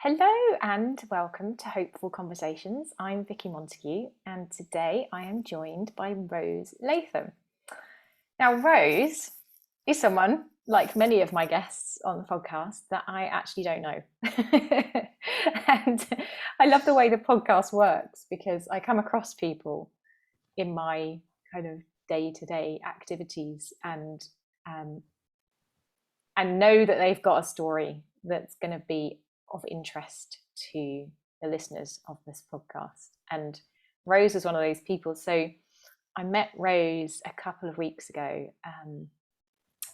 Hello and welcome to Hopeful Conversations. I'm Vicky Montague and today I am joined by Rose Latham. Now, Rose is someone, like many of my guests on the podcast, that I actually don't know. And I love the way the podcast works because I come across people in my kind of day-to-day activities um, and know that they've got a story that's going to be of interest to the listeners of this podcast. And Rose was one of those people. So I met Rose a couple of weeks ago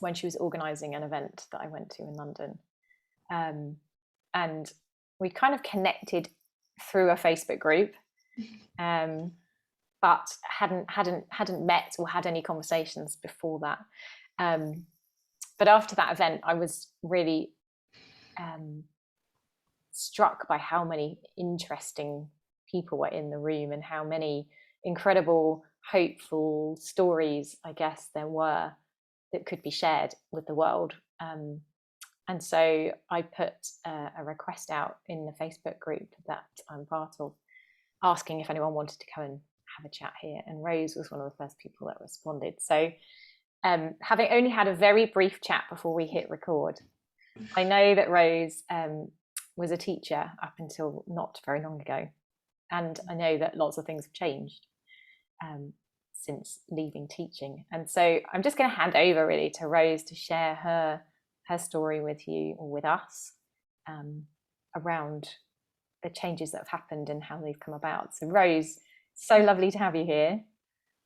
when she was organising an event that I went to in London. And we kind of connected through a Facebook group, but hadn't met or had any conversations before that. But after that event, I was really struck by how many interesting people were in the room and how many incredible, hopeful stories, I guess, there were that could be shared with the world. And so I put a request out in the Facebook group that I'm part of, asking if anyone wanted to come and have a chat here. And Rose was one of the first people that responded. So having only had a very brief chat before we hit record, I know that Rose was a teacher up until not very long ago. And I know that lots of things have changed since leaving teaching. And so I'm just going to hand over really to Rose to share her story with you or with us around the changes that have happened and how they've come about. So Rose, so lovely to have you here.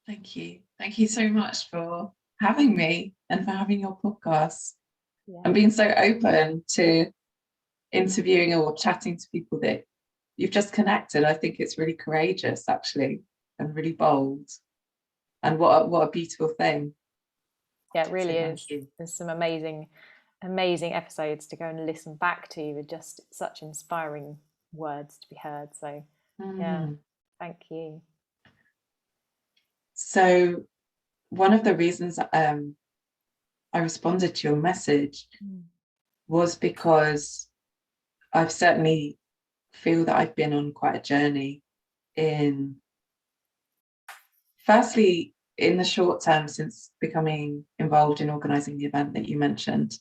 Thank you. Thank you so much for having me and for having your podcast and being so open to interviewing or chatting to people that you've just connected. I think it's really courageous, actually, and really bold. And what a beautiful thing. Yeah, it really is. There's some amazing episodes to go and listen back to with just such inspiring words to be heard. So yeah, thank you. So one of the reasons I responded to your message was because I've certainly feel that I've been on quite a journey firstly in the short term since becoming involved in organising the event that you mentioned,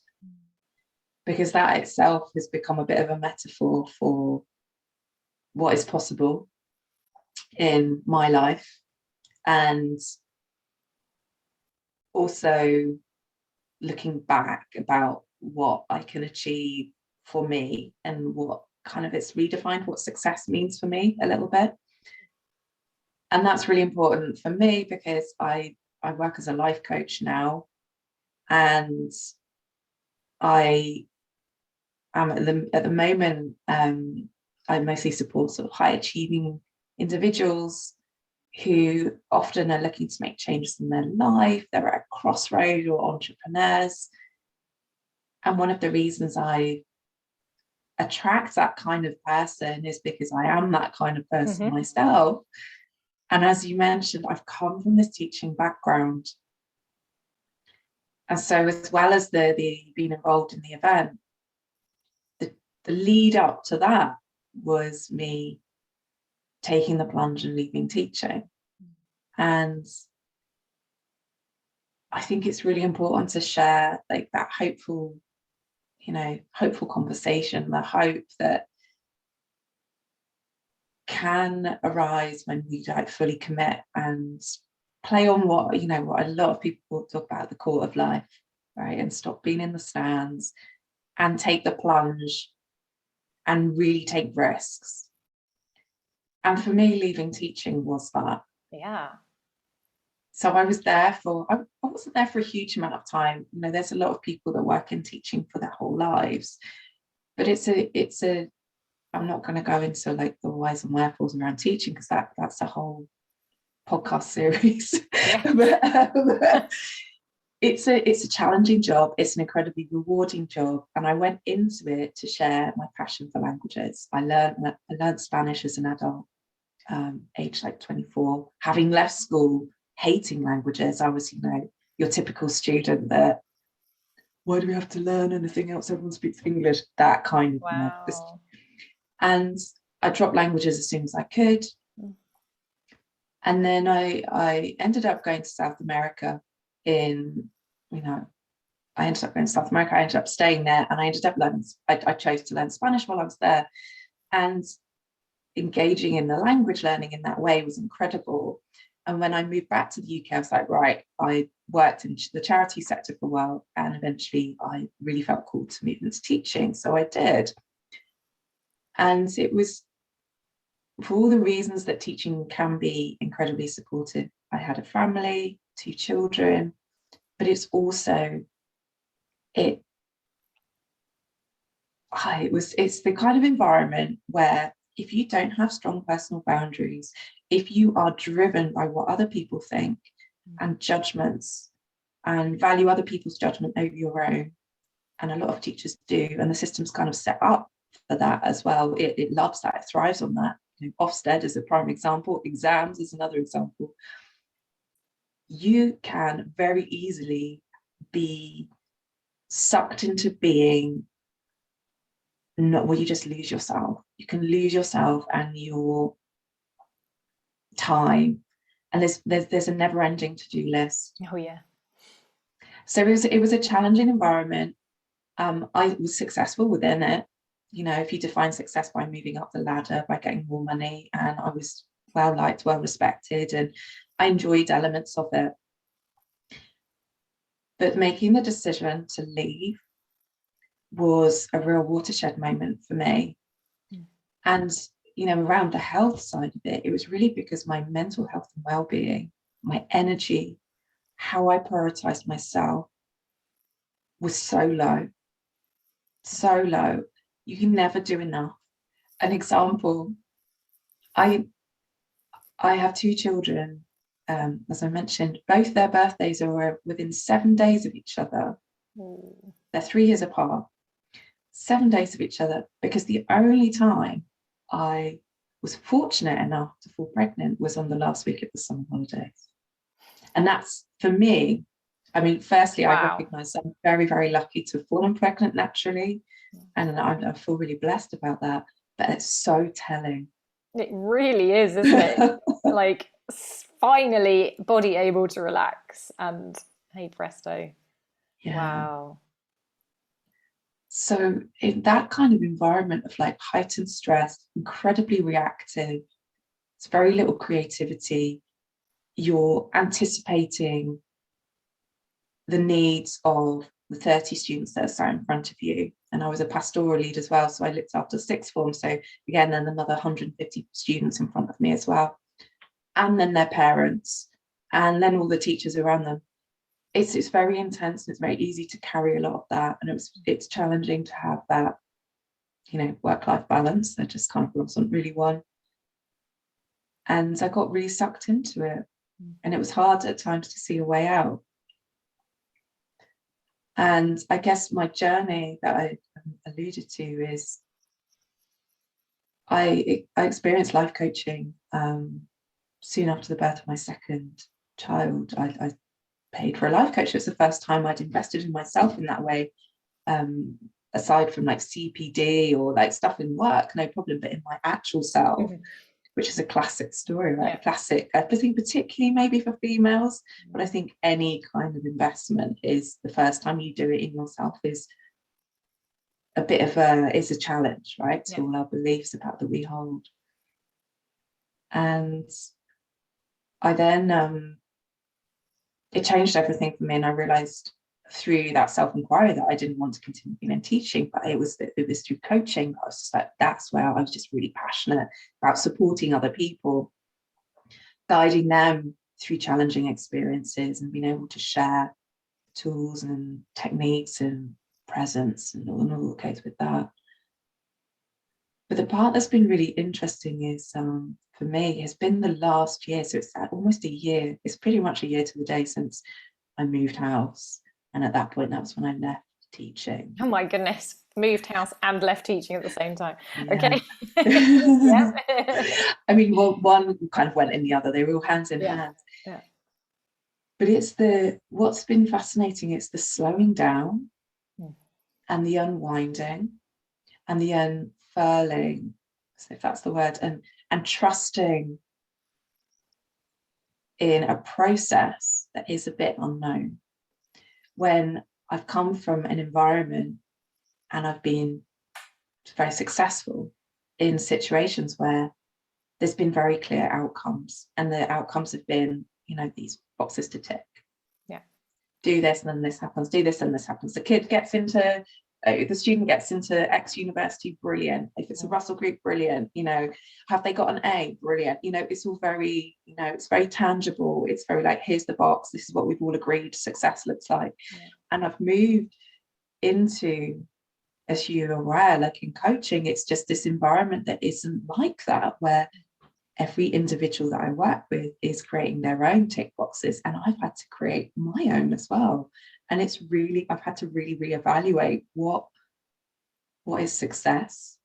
because that itself has become a bit of a metaphor for what is possible in my life, and also looking back about what I can achieve for me and what kind of it's redefined what success means for me a little bit. And that's really important for me because I work as a life coach now, and I am at the moment I mostly support sort of high achieving individuals who often are looking to make changes in their life. They're at a crossroad, or entrepreneurs. And one of the reasons I attract that kind of person is because I am that kind of person myself. And as you mentioned, I've come from this teaching background. And so as well as the being involved in the event, the lead up to that was me taking the plunge and leaving teaching. And I think it's really important to share like that hopeful conversation, the hope that can arise when we like fully commit and play on what a lot of people talk about, the court of life, right? And stop being in the stands and take the plunge and really take risks. And for me, leaving teaching was that. Yeah. So I was there I wasn't there for a huge amount of time. There's a lot of people that work in teaching for their whole lives, but it's a I'm not going to go into like the whys and wherefores around teaching because that's a whole podcast series. Yeah. But it's a challenging job. It's an incredibly rewarding job, and I went into it to share my passion for languages. I learned Spanish as an adult, aged like 24, having left school hating languages. I was, your typical student that, why do we have to learn anything else? Everyone speaks English. That kind of, wow. And I dropped languages as soon as I could. And then I ended up going to South America I ended up going to South America. I ended up staying there, and I ended up learning, I chose to learn Spanish while I was there. And engaging in the language learning in that way was incredible. And when I moved back to the UK, I was like, right, I worked in the charity sector for a while, and eventually I really felt called to move into teaching. So I did. And it was for all the reasons that teaching can be incredibly supportive. I had a family, 2 children, but it's also, it's the kind of environment where if you don't have strong personal boundaries, if you are driven by what other people think and judgments and value other people's judgment over your own, and a lot of teachers do, and the system's kind of set up for that as well. It loves that, it thrives on that. Ofsted is a prime example, exams is another example. You can very easily be sucked into being not where you just lose yourself. You can lose yourself and your time, and there's a never-ending to-do list. Oh yeah. So it was a challenging environment. I was successful within it. If you define success by moving up the ladder, by getting more money, and I was well liked, well respected, and I enjoyed elements of it. But making the decision to leave was a real watershed moment for me. And around the health side of it, it was really because my mental health and well-being, my energy, how I prioritized myself was so low. You can never do enough. An example, I have 2 children, as I mentioned. Both their birthdays are within 7 days of each other. They're 3 years apart. 7 days of each other, because the only time I was fortunate enough to fall pregnant was on the last week of the summer holidays. And that's, for me, firstly, wow. I recognise I'm very, very lucky to have fallen pregnant naturally, and I feel really blessed about that, but it's so telling. It really is, isn't it? Like, finally, body able to relax, and hey presto. Yeah. Wow. So in that kind of environment of like heightened stress, incredibly reactive, it's very little creativity, you're anticipating the needs of the 30 students that are sat in front of you. And I was a pastoral lead as well, so I looked after 6th form. So again, then another 150 students in front of me as well. And then their parents, and then all the teachers around them. It's very intense, and it's very easy to carry a lot of that. And it's challenging to have that, work-life balance. There just kind of wasn't really one. And I got really sucked into it. And it was hard at times to see a way out. And I guess my journey that I alluded to is I experienced life coaching soon after the birth of my 2nd child. I paid for a life coach. It was the first time I'd invested in myself in that way, aside from like CPD or like stuff in work, no problem, but in my actual self, which is a classic story, right? Yeah. Classic, I think particularly maybe for females, but I think any kind of investment is the first time you do it in yourself is a bit of it's a challenge, right? To all our beliefs about that we hold. And I then it changed everything for me, and I realized through that self-inquiry that I didn't want to continue in teaching, but it was through coaching. I was just like, that's where I was just really passionate about supporting other people, guiding them through challenging experiences, and being able to share tools and techniques and presence and all that goes with that. But the part that's been really interesting is, for me, has been the last year. So it's almost a year. It's pretty much a year to the day since I moved house. And at that point, that was when I left teaching. Oh my goodness. Moved house and left teaching at the same time. Yeah. Okay. Yeah. I mean, well, one kind of went in the other. They were all hands in hand. Yeah. But what's been fascinating, it's the slowing down and the unwinding and the unfurling So if that's the word, and trusting in a process that is a bit unknown. When I've come from an environment and I've been very successful in situations where there's been very clear outcomes, and the outcomes have been, you know, these boxes to tick. Yeah. Do this and then this happens, do this and this happens. The kid gets into, the student gets into X university, brilliant. If it's a Russell group, brilliant. You know, have they got an A? Brilliant. You know, it's all very, you know, it's very tangible. It's very like, here's the box. This is what we've all agreed success looks like. Yeah. And I've moved into, as you're aware, like in coaching, it's just this environment that isn't like that, where every individual that I work with is creating their own tick boxes, and I've had to create my own as well. And it's really, I've had to really reevaluate what is success?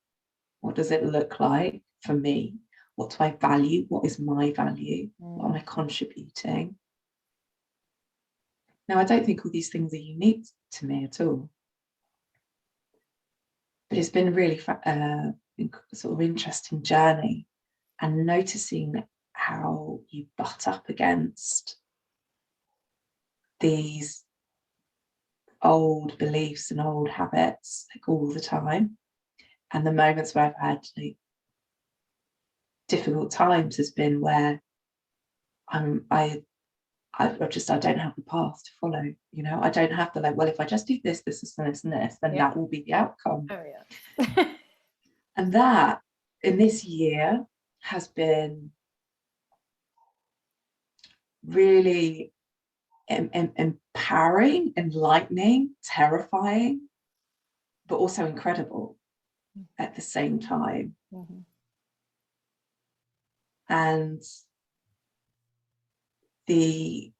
What does it look like for me? What do I value? What is my value? What am I contributing? Now, I don't think all these things are unique to me at all, but it's been a really sort of interesting journey, and noticing how you butt up against these old beliefs and old habits like all the time. And the moments where I've had like difficult times has been where I don't have the path to follow. You know, I don't have the like, well, if I just do this, this, and this, and this, then that will be the outcome. Oh yeah. And that in this year has been really empowering, enlightening, terrifying, but also incredible at the same time. Mm-hmm. And the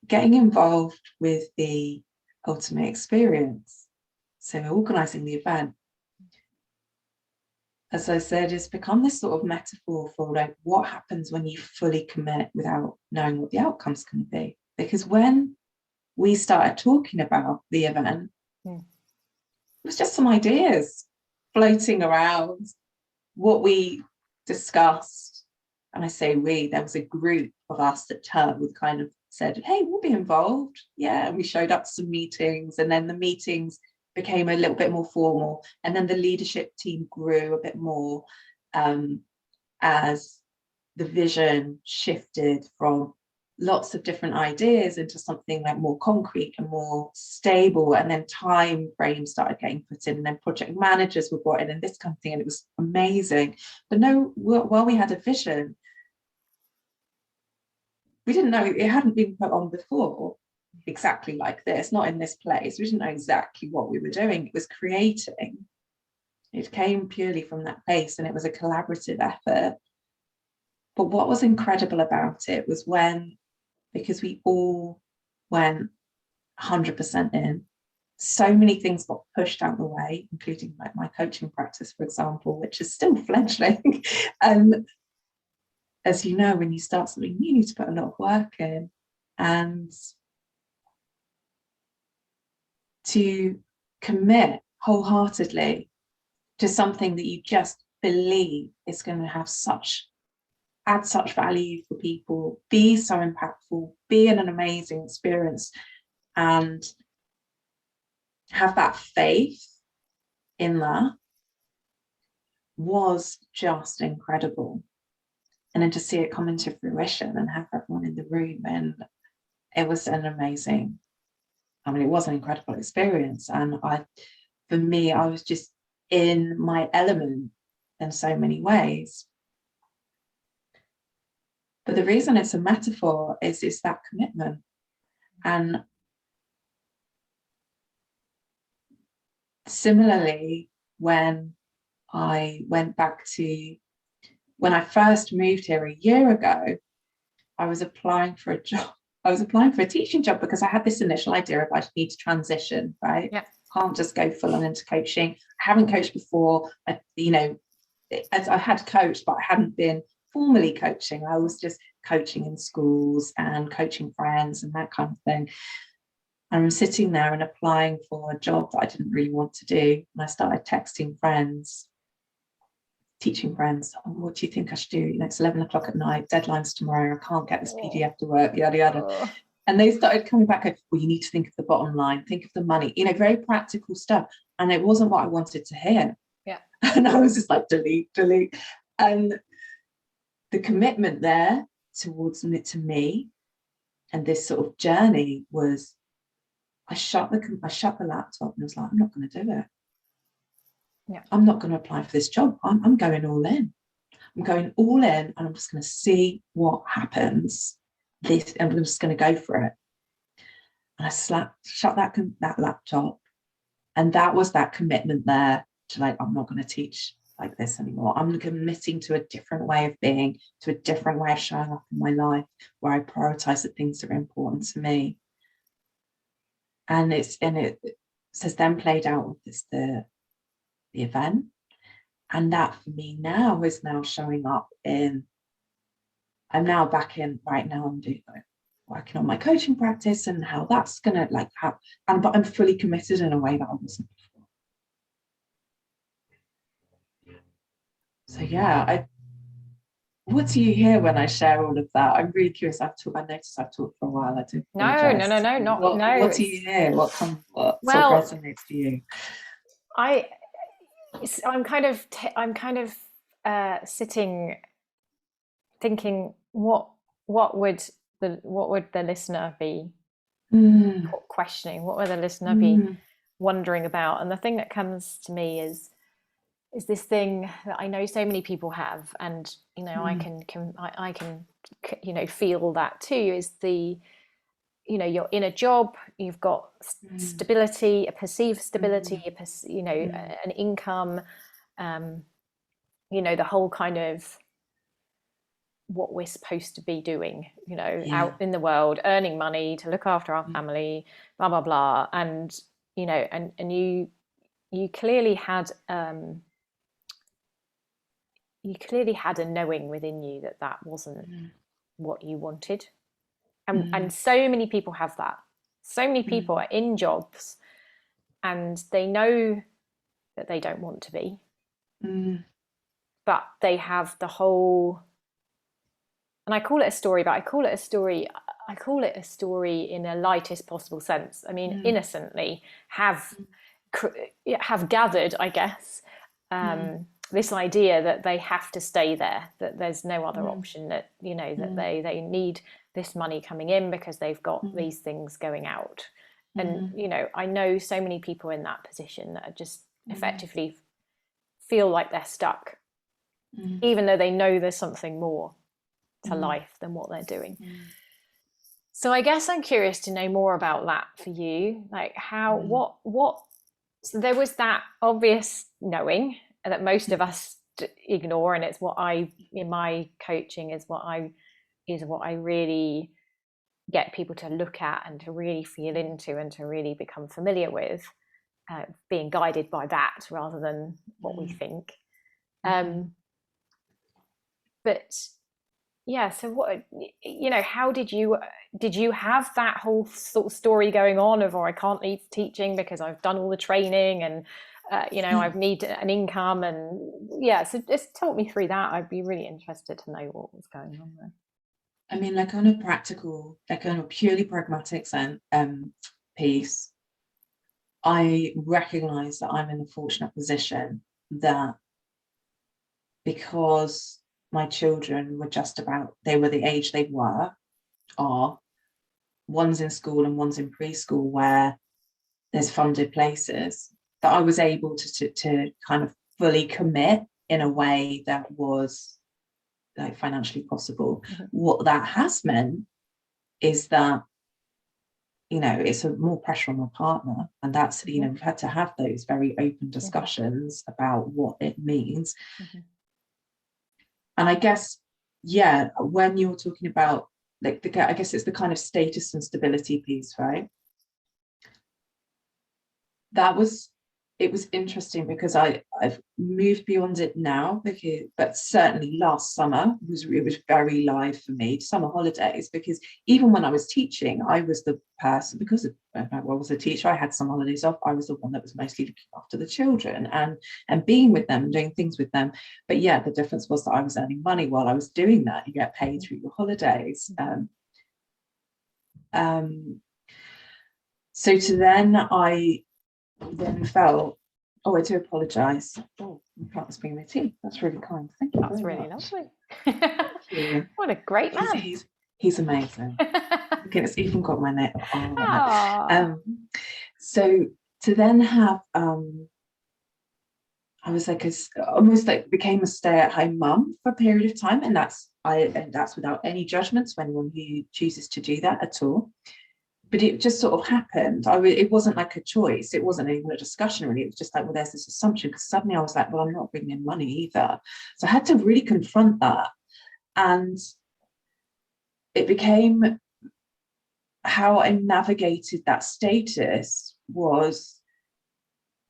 getting involved with the ultimate experience, so organising the event, as I said, has become this sort of metaphor for like what happens when you fully commit without knowing what the outcome's going to be. Because when we started talking about the event, it was just some ideas floating around, what we discussed. And I say we, there was a group of us that kind of said, hey, we'll be involved. Yeah, and we showed up to some meetings, and then the meetings became a little bit more formal, and then the leadership team grew a bit more as the vision shifted from lots of different ideas into something like more concrete and more stable, and then time frames started getting put in, and then project managers were brought in and this kind of thing, and it was amazing. But no, while we had a vision, we didn't know, it hadn't been put on before exactly like this, not in this place. We didn't know exactly what we were doing. It was creating. It came purely from that place, and it was a collaborative effort. But what was incredible about it was because we all went 100% in, so many things got pushed out the way, including like my coaching practice, for example, which is still fledgling. And as you know, when you start something, you need to put a lot of work in. And to commit wholeheartedly to something that you just believe is going to add such value for people, be so impactful, be an amazing experience, and have that faith in that was just incredible. And then to see it come into fruition and have everyone in the room, and it was an amazing, it was an incredible experience. And for me, I was just in my element in so many ways. But the reason it's a metaphor is that commitment. And similarly, when I first moved here a year ago, I was applying for a job. I was applying for a teaching job because I had this initial idea of I need to transition, right? Yeah. Can't just go full on into coaching. I haven't coached before. I had coached, but I hadn't been formally coaching. I was just coaching in schools and coaching friends and that kind of thing. And I'm sitting there and applying for a job that I didn't really want to do. And I started texting friends. teaching friends, oh, what do you think I should do? It's 11 o'clock at night, deadline's tomorrow, I can't get this PDF to work, yada yada. And they started coming back, well, you need to think of the bottom line, think of the money, very practical stuff. And it wasn't what I wanted to hear. Yeah. And I was just like, delete. And the commitment there towards it to me and this sort of journey was, I shut the laptop and was like, I'm not going to do it. Yeah. I'm not going to apply for this job. I'm going all in. I'm going all in, and I'm just going to see what happens. And I'm just going to go for it. And I shut that laptop, and that was that commitment there to like, I'm not going to teach like this anymore. I'm committing to a different way of being, to a different way of showing up in my life, where I prioritize the things that are important to me. And it says then played out with this the event, and that for me now is now showing up in. I'm now back in right now. I'm doing working on my coaching practice and how that's gonna like have, but I'm fully committed in a way that I wasn't before. So yeah, what do you hear when I share all of that? I'm really curious. I noticed I've talked for a while. I do apologize. No, What do you hear? What sort of resonates for you? I'm kind of sitting thinking, what would the listener be questioning? What would the listener be wondering about? And the thing that comes to me is this thing that I know so many people have, and I can feel that too, is the you're in a job, you've got stability, a perceived stability, an income, the whole kind of what we're supposed to be doing, out in the world, earning money to look after our family, blah blah blah, and and you clearly had a knowing within you that wasn't what you wanted. And so many people have that. So many people are in jobs and they know that they don't want to be, but they have the whole, and I call it a story, but I call it a story in the lightest possible sense. I mean, innocently have gathered, I guess, this idea that they have to stay there, that there's no other option, that that they need this money coming in because they've got these things going out. And I know so many people in that position that are just effectively feel like they're stuck, even though they know there's something more to life than what they're doing. So I guess I'm curious to know more about that for you, like how what so there was that obvious knowing that most of us ignore, and it's what I, in my coaching, is what I really get people to look at and to really feel into and to really become familiar with, being guided by that rather than what we think. But yeah, so what, how did you have that whole sort of story going on of, I can't leave teaching because I've done all the training and I need an income, and so just talk me through that. I'd be really interested to know what was going on there. I mean, like on a practical, like on a purely pragmatic piece, I recognize that I'm in a fortunate position that because my children were they were the age they are, one's in school and one's in preschool where there's funded places, that I was able to kind of fully commit in a way that was like financially possible. What that has meant is that it's more pressure on my partner, and that's we've had to have those very open discussions about what it means. And I guess when you're talking about like I guess it's the kind of status and stability piece, right? That was it was interesting because I've moved beyond it now, but certainly last summer it was very live for me, summer holidays, because even when I was teaching, I was the person, because I was a teacher, I had some holidays off, I was the one that was mostly looking after the children and being with them and doing things with them. But yeah, the difference was that I was earning money while I was doing that. You get paid through your holidays. So to then I then felt, oh, I do apologise. Oh, my partner's bringing me tea. That's really kind. Thank you. That's very really much. lovely. Thank you. What a great man. He's amazing. Okay, it's even got my name. Oh. So to then have I was like almost like became a stay-at-home mum for a period of time, and that's without any judgments for anyone who chooses to do that at all. But it just sort of happened. It wasn't like a choice. It wasn't even a discussion really. It was just like, well, there's this assumption, because suddenly I was like, well, I'm not bringing in money either. So I had to really confront that. And it became how I navigated that status was,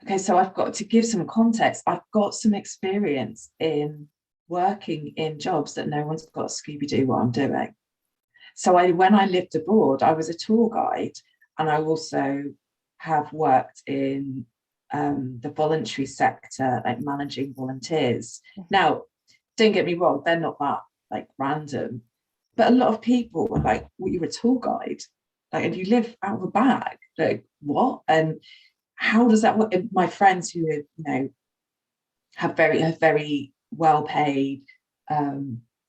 okay, so I've got to give some context. I've got some experience in working in jobs that no one's got a Scooby-Doo what I'm doing. So when I lived abroad, I was a tour guide, and I also have worked in the voluntary sector, like managing volunteers. Now, don't get me wrong, they're not that like random, but a lot of people were like, well, you're a tour guide, like, and you live out of a bag, like what? And how does that work? And my friends who are, have very well paid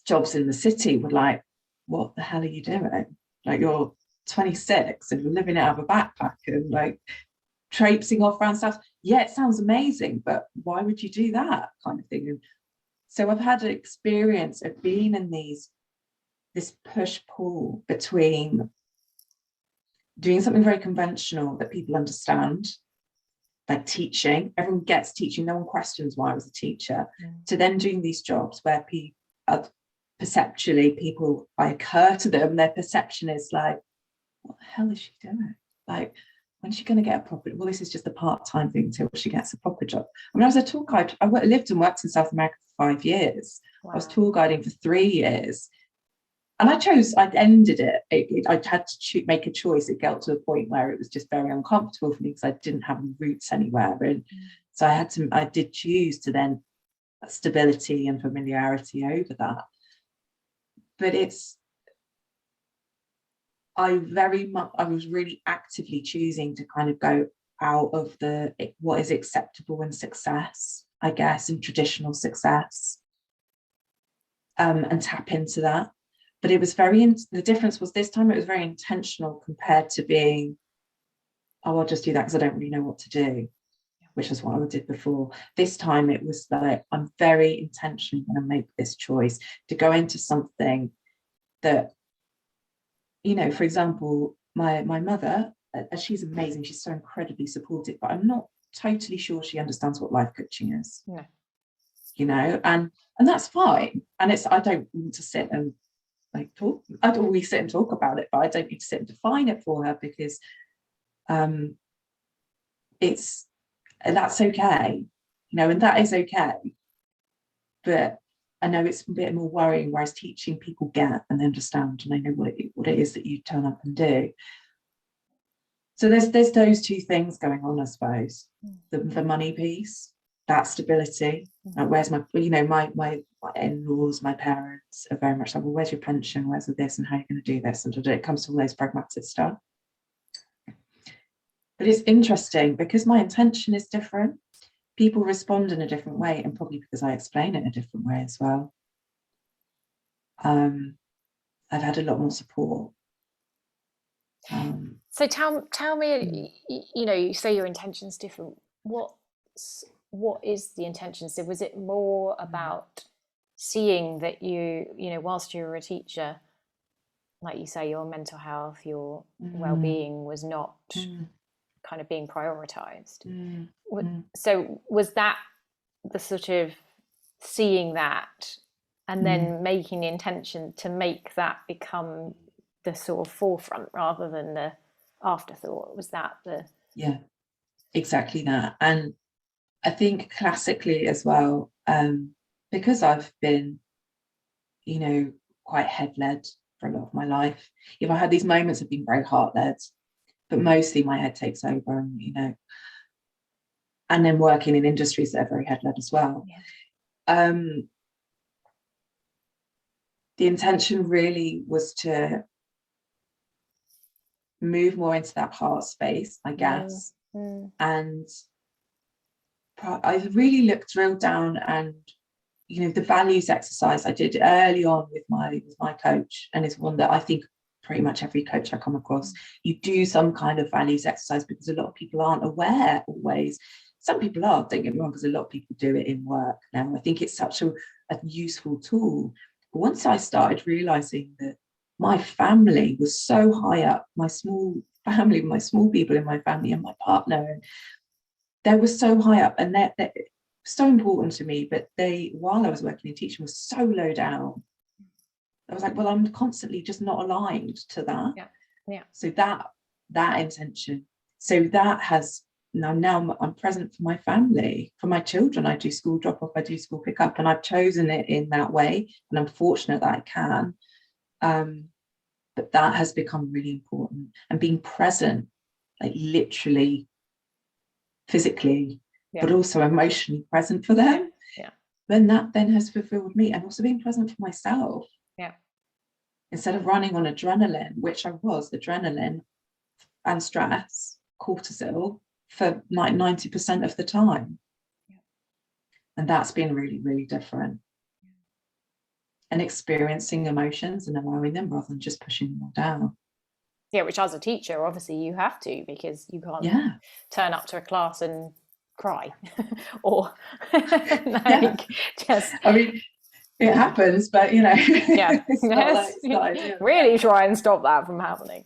jobs in the city were like, what the hell are you doing? Like, you're 26 and you're living out of a backpack and like traipsing off around stuff. Yeah, it sounds amazing, but why would you do that kind of thing? And so I've had an experience of being in this push-pull between doing something very conventional that people understand, like teaching. Everyone gets teaching, no one questions why I was a teacher, to then doing these jobs where perceptually people, I occur to them, their perception is like, what the hell is she doing? Like, when's she going to get a proper, well, this is just a part-time thing until she gets a proper job. I mean, I was a tour guide, lived and worked in South America for 5 years. Wow. I was tour guiding for 3 years, and I'd ended it. I had to make a choice. It got to a point where it was just very uncomfortable for me because I didn't have roots anywhere, and so I did choose to then stability and familiarity over that. But I was really actively choosing to kind of go out of what is acceptable in success, I guess, in traditional success, and tap into that. But it was the difference was this time it was very intentional compared to being, oh, I'll just do that because I don't really know what to do, which is what I did before. This time it was like, I'm very intentionally going to make this choice to go into something that, for example, my mother, she's amazing. She's so incredibly supportive, but I'm not totally sure she understands what life coaching is. No. And that's fine. And I don't want to sit and like talk. I'd always sit and talk about it, but I don't need to sit and define it for her, because that's okay, and that is okay. But I know it's a bit more worrying, whereas teaching people get and they understand and they know what it is that you turn up and do. So there's those two things going on, I suppose. The money piece, that stability. Like, where's my in-laws, my parents are very much like, well, where's your pension? Where's this? And how are you going to do this? And it comes to all those pragmatic stuff. But it's interesting because my intention is different. People respond in a different way, and probably because I explain it in a different way as well. I've had a lot more support. So tell me, you say your intention's different. What is the intention? So was it more about seeing that whilst you were a teacher, like you say, your mental health, your well-being was not kind of being prioritized? So was that the sort of seeing that and then making the intention to make that become the sort of forefront rather than the afterthought? Was that yeah, exactly that. And I think classically as well, because I've been, you know, quite head led for a lot of my life. If I had these moments of being very heart led, but mostly my head takes over, and you know, and then working in industries that are very head led as well. Yeah. The intention really was to move more into that heart space, I guess. And I really drilled down, and you know, the values exercise I did early on with my coach, and it's one that I think pretty much every coach I come across, you do some kind of values exercise, because a lot of people aren't aware always. Some people are, don't get me wrong, because a lot of people do it in work now. I think it's such a useful tool. But once I started realizing that my family was so high up, my small family, my small people in my family, and my partner, and they were so high up, and they're so important to me, but they, while I was working in teaching, was so low down. I was like, well, I'm constantly just not aligned to that. Yeah. So that intention. So that has now I'm present for my family, for my children. I do school drop off, I do school pick up, and I've chosen it in that way. And I'm fortunate that I can. But that has become really important, and being present, like literally, physically, but also emotionally present for them. Then that then has fulfilled me, and also being present for myself. Instead of running on adrenaline, which I was, adrenaline and stress, cortisol, for like 90% of the time. And that's been really, really different. And experiencing emotions and allowing them rather than just pushing them all down. Yeah, which as a teacher, obviously you have to, because you can't turn up to a class and cry or just. I mean, it happens, but you know, it's not ideal. Really try and stop that from happening.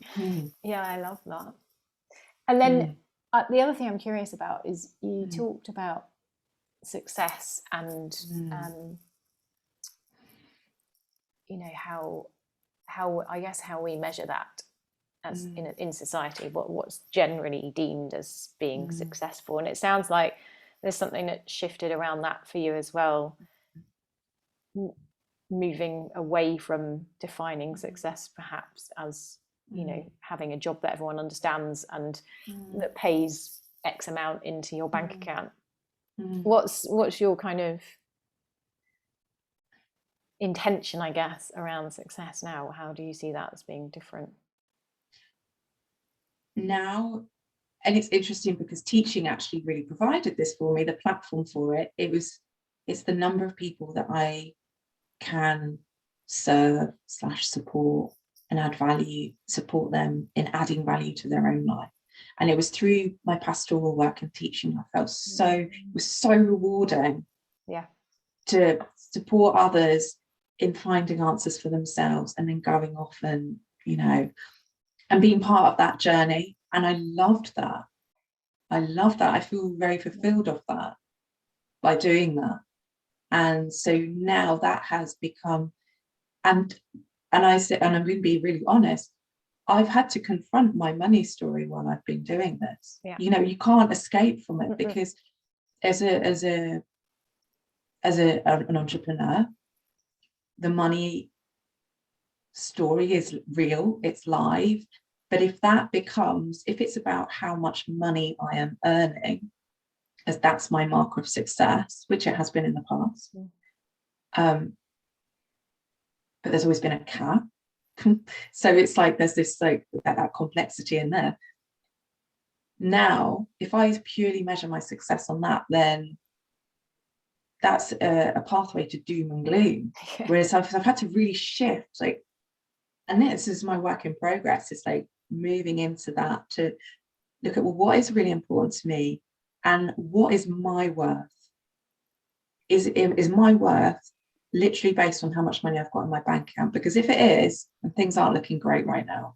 Yeah, I love that. And then the other thing I'm curious about is you talked about success and you know, how I guess how we measure that as in society, what's generally deemed as being successful. And it sounds like there's something that shifted around that for you as well, moving away from defining success perhaps as, you know, having a job that everyone understands and that pays X amount into your bank account. What's your kind of intention, I guess, around success now? How do you see that as being different now? And it's interesting because teaching actually really provided this for me, the platform for it. It's the number of people that I can serve / support and add value, support them in adding value to their own life. And it was through my pastoral work and teaching, I felt it was so rewarding to support others in finding answers for themselves, and then going off and, you know, and being part of that journey. And I loved that. I feel very fulfilled of that by doing that. And so now that has become, and I said, and I'm going to be really honest, I've had to confront my money story while I've been doing this. You know, you can't escape from it, because as an entrepreneur, the money story is real, it's live. But if it's about how much money I am earning, as that's my marker of success, which it has been in the past, but there's always been a cap. So it's like there's this like that complexity in there. Now, if I purely measure my success on that, then that's a pathway to doom and gloom. Whereas I've had to really shift, like, and this is my work in progress. It's like moving into that, to look at, well, what is really important to me, and what is my worth? Is my worth literally based on how much money I've got in my bank account? Because if it is, and things aren't looking great right now,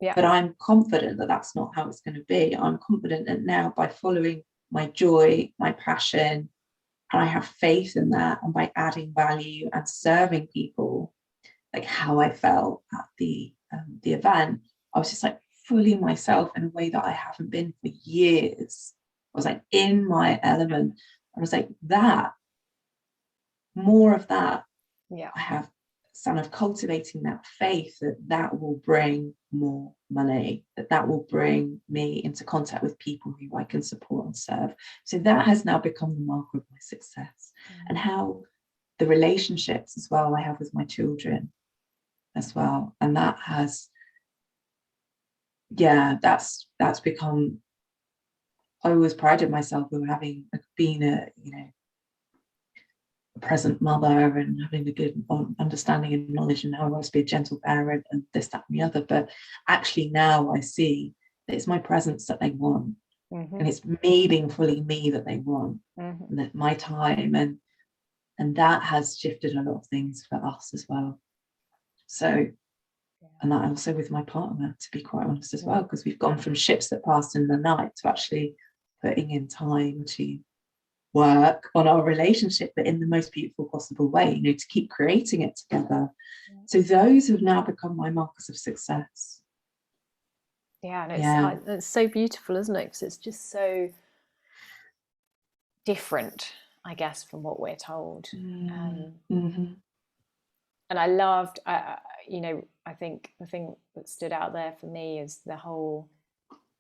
but I'm confident that that's not how it's going to be. I'm confident that now, by following my joy, my passion, and I have faith in that, and by adding value and serving people, like how I felt at the event, I was just like fully myself in a way that I haven't been for years. I was like in my element. I was like, that, more of that. Yeah. I have kind of cultivating that faith that that will bring more money, that that will bring me into contact with people who I can support and serve. So that has now become the marker of my success. And how the relationships as well I have with my children as well. And that has, yeah, that's become, I always prided myself on having been a, you know, a present mother and having a good understanding and knowledge and how I want to be a gentle parent and this, that, and the other. But actually now I see that it's my presence that they want. And it's me being fully me that they want, and that my time, and that has shifted a lot of things for us as well. So, and that also with my partner, to be quite honest as well, because we've gone from ships that passed in the night to actually putting in time to work on our relationship, but in the most beautiful possible way, you know, to keep creating it together. So those have now become my markers of success. Yeah, and it's so beautiful, isn't it? Because it's just so different, I guess, from what we're told. And I loved, you know, I think the thing that stood out there for me is the whole,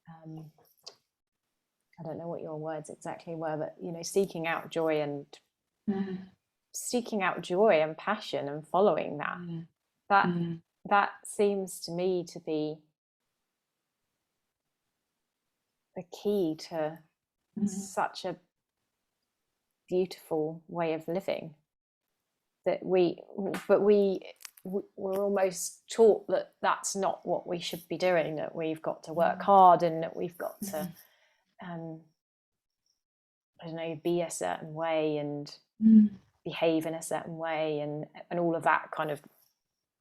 I don't know what your words exactly were, but, you know, seeking out joy and passion and following that. That seems to me to be the key to such a beautiful way of living, that we're almost taught that that's not what we should be doing, that we've got to work hard and that we've got to I don't know, be a certain way and behave in a certain way, and all of that kind of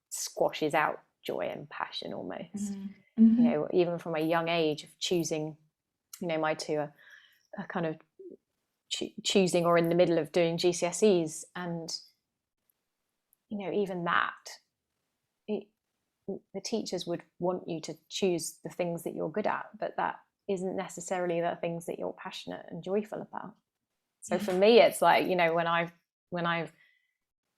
squashes out joy and passion almost. You know, even from a young age of choosing, you know, my two are kind of choosing or in the middle of doing GCSEs, and, you know, even that, the teachers would want you to choose the things that you're good at, but that isn't necessarily the things that you're passionate and joyful about. So for me, it's like, you know, when I've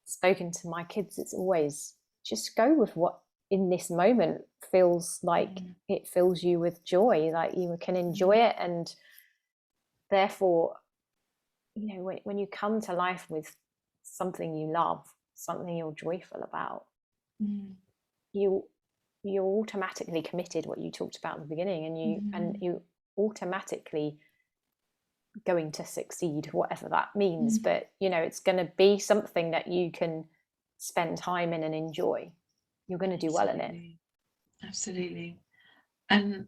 spoken to my kids, it's always just go with what in this moment feels like it fills you with joy, like you can enjoy it. And therefore, you know, when you come to life with something you love, something you're joyful about, you're automatically committed, what you talked about at the beginning, and you automatically going to succeed, whatever that means. But, you know, it's going to be something that you can spend time in and enjoy. You're going to do well in it. Absolutely. And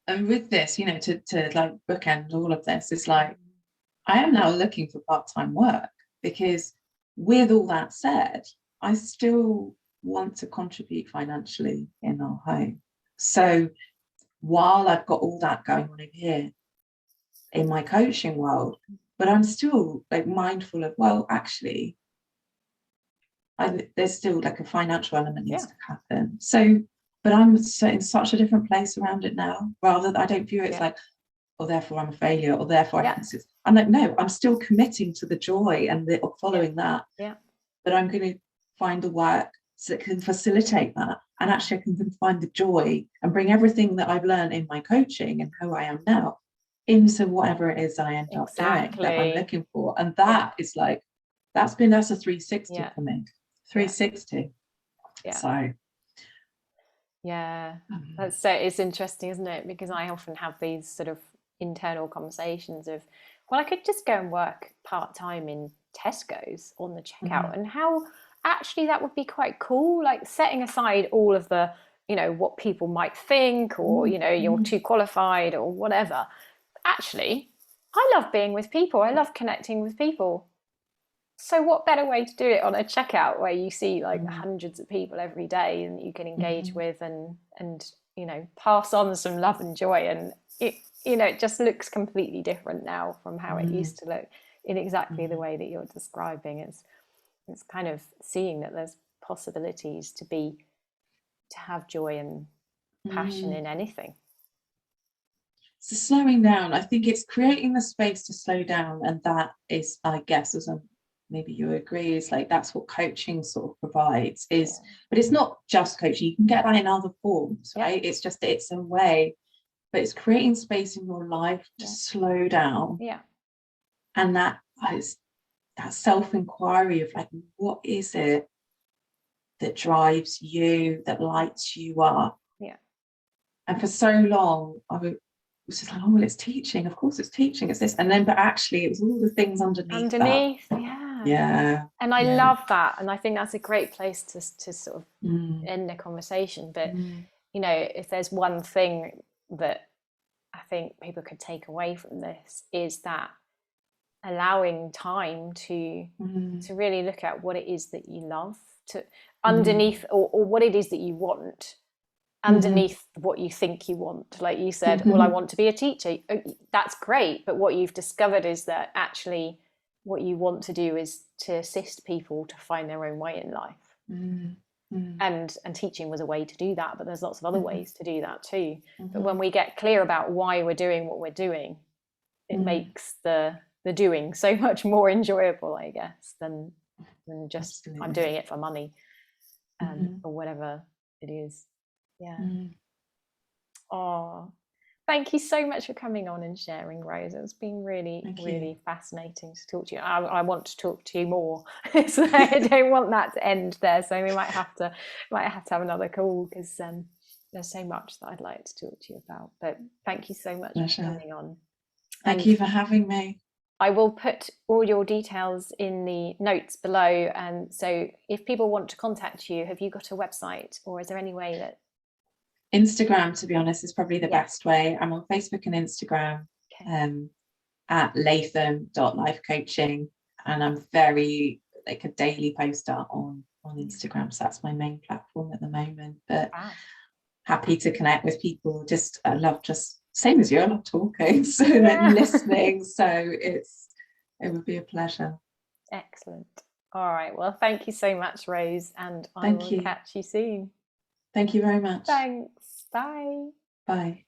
with this, you know, to like bookend all of this, it's like I am now looking for part-time work, because with all that said, I still want to contribute financially in our home. So while I've got all that going on over here in my coaching world, but I'm still like mindful of, well, actually, there's still like a financial element needs to happen. So, but I'm in such a different place around it now, rather than I don't view it as like, or therefore I'm a failure, or therefore I think I'm like, no, I'm still committing to the joy and the following that. But I'm going to find the work that can facilitate that, and actually I can find the joy and bring everything that I've learned in my coaching and who I am now into whatever it is that I end up doing that I'm looking for. And that is like, that's a 360 for me. 360. So that's so, it's interesting, isn't it? Because I often have these sort of internal conversations of, well, I could just go and work part-time in Tesco's on the checkout, and how actually that would be quite cool, like setting aside all of the, you know, what people might think, or, you know, you're too qualified or whatever. Actually, I love being with people, I love connecting with people. So what better way to do it on a checkout where you see like hundreds of people every day and you can engage with and you know, pass on some love and joy. And it, you know, it just looks completely different now from how it used to look, in exactly the way that you're describing. It's kind of seeing that there's possibilities to have joy and passion in anything. So slowing down, I think it's creating the space to slow down, and that is, I guess, maybe you agree, is like that's what coaching sort of provides. Is Yeah. But it's not just coaching. You can get that in other forms, Yeah. right? It's a way, but it's creating space in your life to Yeah. slow down, Yeah. and that is that self-inquiry of like, what is it that drives you, that lights you up? Yeah. And for so long, was just like, oh, well, it's teaching. Of course, it's teaching. It's this. And then, but actually, it was all the things underneath that. Yeah. Yeah. And I Yeah. love that. And I think that's a great place to sort of end the conversation. But, you know, if there's one thing that I think people could take away from this, is that allowing time to really look at what it is that you love, to underneath, or what it is that you want underneath what you think you want. Like you said, well, I want to be a teacher. That's great, but what you've discovered is that actually what you want to do is to assist people to find their own way in life. And teaching was a way to do that, but there's lots of other ways to do that too. But when we get clear about why we're doing what we're doing, it makes the doing so much more enjoyable, I guess, than just Absolutely. I'm doing it for money, or whatever it is. Yeah. Oh, thank you so much for coming on and sharing, Rose. It's been really fascinating to talk to you. I want to talk to you more, so I don't want that to end there. So we might have to have another call, because there's so much that I'd like to talk to you about. But thank you so much for coming on. Thank you for having me. I will put all your details in the notes below. And so if people want to contact you, have you got a website, or is there any way that... Instagram, to be honest, is probably the best way. I'm on Facebook and Instagram, at latham.lifecoaching, and I'm very like a daily poster on Instagram, so that's my main platform at the moment. But happy to connect with people. I love, just same as you, I love talking, so then listening, so it would be a pleasure. Excellent. All right, well, thank you so much, Rose, and I will catch you soon. Thank you very much. Thanks. Bye. Bye.